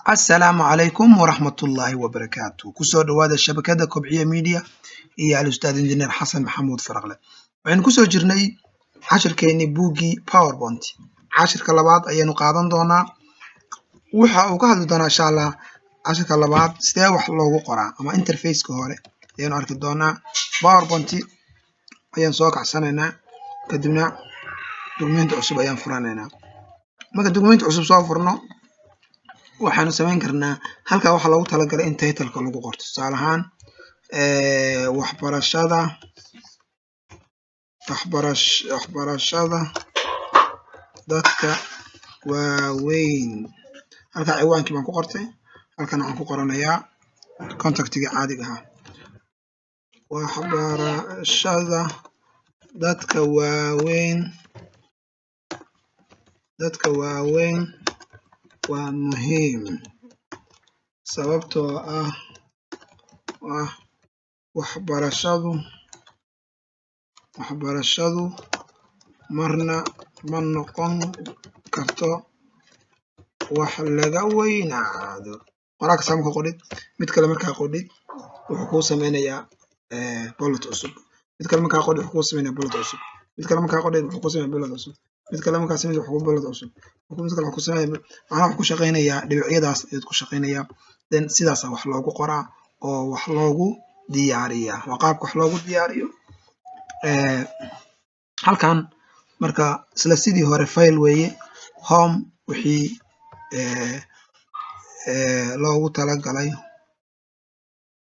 السلام عليكم ورحمة الله وبركاته كسو دوادا الشبكة كوبعية ميديا إيا الأستاذ إنجنير حسن محمود فرغلة وعين كسو جرني عشر كيني بوغي باوربونت عشر كلابات أيانو قادن دونا وحا وكهدو دونا إن شاء الله عشر كلابات سيدا وح لوغو قرا أما انترفيس كهولي أيانو أركي دونا باوربونت أيان سوك عسانينا كدبنا دوكمنت عصب أيان فرانينا marka document cusub soo furno waxaanu samayn karnaa halka waxa lagu talagalay in title-ka lagu qorto tusaale ahaan waxbarashada dadka waaweyn halka ciwaankii baan ku qortay halkan waxaan ku qoranayaa contactiga caadiga ah waxbarashada dadka waaweyn waa muhiim sababtoo ah waxbarashadu marna ma noqon karto wax laga weynaado qoraalka saamka qodhid mid kale markaa qodhid wuxuu kuu sameynayaa bullet cusub mid kale markaa qodhid wuxuu kuu sameynayaa bullet cusub mid kale markaa qodhid wuxuu kuu sameynayaa bullet cusub mid kale markaa sameynayaa wuxuu bullet cusub mid kale wuxuu ku sameynayaa waxaan ku shaqeynayaa dhibicyadaas ayuu ku shaqeynayaa then sidaas wax loogu qoraa oo wax loogu diyaariyaa waa qaabka wax loogu diyaariyo halkan marka isla sidii hore file weeye home wixii loogu talagalay